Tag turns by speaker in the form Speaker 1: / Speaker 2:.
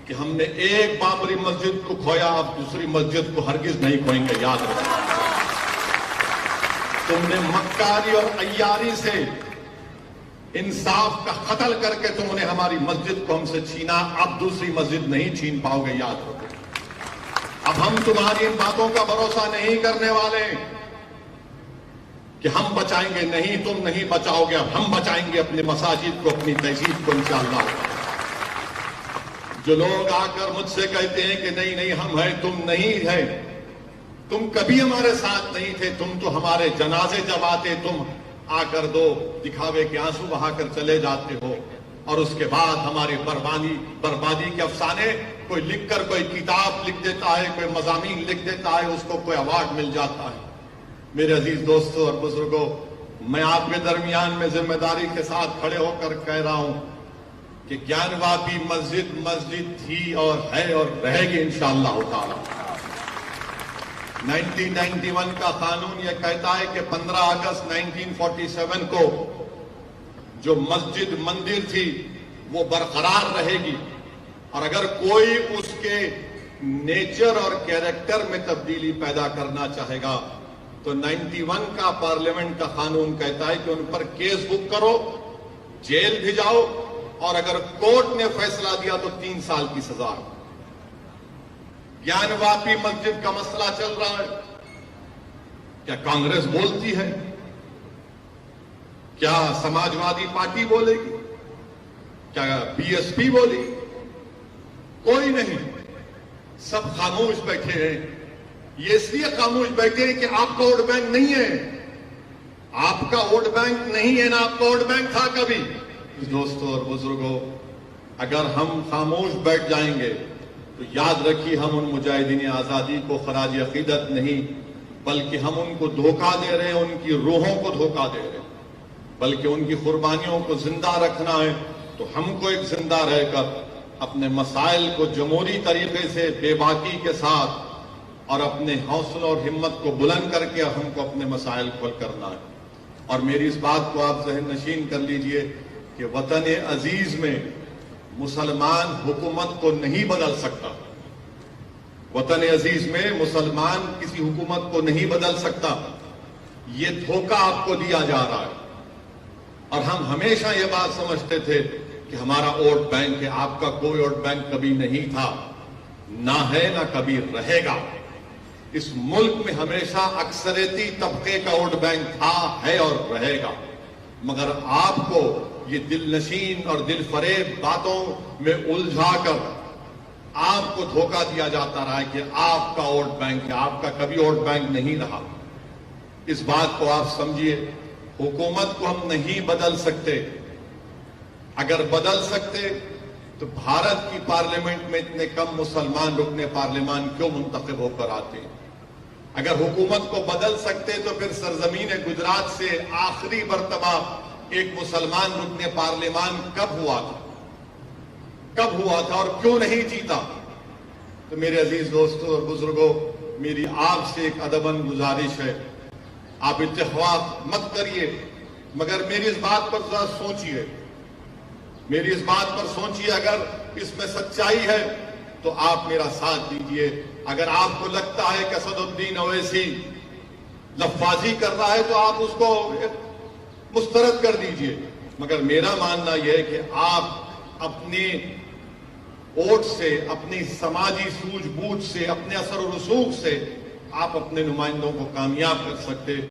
Speaker 1: کہ ہم نے ایک بابری مسجد کو کھویا، اب دوسری مسجد کو ہرگز نہیں کھوئیں گے، یاد رکھیں۔ تم نے مکاری اور عیاری سے انصاف کا قتل کر کے تم نے ہماری مسجد کو ہم سے چھینا، اب دوسری مسجد نہیں چھین پاؤ گے، یاد رکھو۔ اب ہم تمہاری ان باتوں کا بھروسہ نہیں کرنے والے کہ ہم بچائیں گے، نہیں، تم نہیں بچاؤ گے، اب ہم بچائیں گے اپنے مساجد کو، اپنی تہذیب کو انشاءاللہ۔ جو لوگ آ کر مجھ سے کہتے ہیں کہ نہیں نہیں ہم ہیں، تم نہیں ہے، تم کبھی ہمارے ساتھ نہیں تھے، تم تو ہمارے جنازے جب آتے تم آ کر دو دکھاوے کے آنسو بہا کر چلے جاتے ہو، اور اس کے بعد ہماری بربادی کے افسانے کوئی لکھ کر کوئی کتاب لکھ دیتا ہے، کوئی مضامین لکھ دیتا ہے، اس کو کوئی ایوارڈ مل جاتا ہے۔ میرے عزیز دوستوں اور بزرگوں، میں آپ کے درمیان میں ذمہ داری کے ساتھ کھڑے ہو کر کہہ رہا ہوں کہ گیان واپی مسجد تھی اور ہے اور رہے گی انشاءاللہ تعالی۔ 1991 کا قانون یہ کہتا ہے کہ 15 اگست 1947 کو جو مسجد مندر تھی وہ برقرار رہے گی، اور اگر کوئی اس کے نیچر اور کیریکٹر میں تبدیلی پیدا کرنا چاہے گا تو 91 کا پارلیمنٹ کا قانون کہتا ہے کہ ان پر کیس بک کرو، جیل بھیجاؤ، اور اگر کورٹ نے فیصلہ دیا تو 3 سال کی سزا۔ گیان واپی مسجد کا مسئلہ چل رہا ہے، کیا کانگریس بولتی ہے؟ کیا سماجوادی پارٹی بولے گی؟ کیا BSP بولے گی؟ کوئی نہیں، سب خاموش بیٹھے ہیں۔ یہ اس لیے خاموش بیٹھے ہیں کہ آپ کا ووٹ بینک نہیں ہے، آپ کا ووٹ بینک نہیں ہے، نہ آپ کا ووٹ بینک تھا کبھی۔ دوستوں اور بزرگوں، اگر ہم خاموش بیٹھ جائیں گے تو یاد رکھیے ہم ان مجاہدین آزادی کو خراج عقیدت نہیں بلکہ ہم ان کو دھوکہ دے رہے ہیں، ان کی روحوں کو دھوکہ دے رہے ہیں، بلکہ ان کی قربانیوں کو زندہ رکھنا ہے تو ہم کو ایک زندہ رہ کر اپنے مسائل کو جمہوری طریقے سے بے باکی کے ساتھ اور اپنے حوصلہ اور ہمت کو بلند کر کے ہم کو اپنے مسائل کو حل کرنا ہے۔ اور میری اس بات کو آپ ذہن نشین کر لیجئے کہ وطن عزیز میں مسلمان حکومت کو نہیں بدل سکتا، وطن عزیز میں مسلمان کسی حکومت کو نہیں بدل سکتا، یہ دھوکہ آپ کو دیا جا رہا ہے۔ اور ہم ہمیشہ یہ بات سمجھتے تھے کہ ہمارا ووٹ بینک ہے، آپ کا کوئی ووٹ بینک کبھی نہیں تھا، نہ ہے، نہ کبھی رہے گا۔ اس ملک میں ہمیشہ اکثریتی طبقے کا ووٹ بینک تھا، ہے اور رہے گا، مگر آپ کو یہ دل نشین اور دل فریب باتوں میں الجھا کر آپ کو دھوکہ دیا جاتا رہا ہے کہ آپ کا ووٹ بینک ہے، آپ کا کبھی ووٹ بینک نہیں رہا۔ اس بات کو آپ سمجھیے، حکومت کو ہم نہیں بدل سکتے، اگر بدل سکتے تو بھارت کی پارلیمنٹ میں اتنے کم مسلمان رکن پارلیمان کیوں منتخب ہو کر آتے ہیں؟ اگر حکومت کو بدل سکتے تو پھر سرزمین گجرات سے آخری مرتبہ ایک مسلمان رکن پارلیمان کب ہوا تھا اور کیوں نہیں جیتا؟ تو میرے عزیز دوستوں اور بزرگوں، میری آپ سے ایک ادباً گزارش ہے، آپ اتفاق مت کریے، مگر میری اس بات پر ذرا سوچیے، اگر اس میں سچائی ہے تو آپ میرا ساتھ دیجئے، اگر آپ کو لگتا ہے کہ اسد الدین اویسی لفاظی کر رہا ہے تو آپ اس کو مسترد کر دیجئے، مگر میرا ماننا یہ ہے کہ آپ اپنے ووٹ سے، اپنی سماجی سوجھ بوجھ سے، اپنے اثر و رسوخ سے آپ اپنے نمائندوں کو کامیاب کر سکتے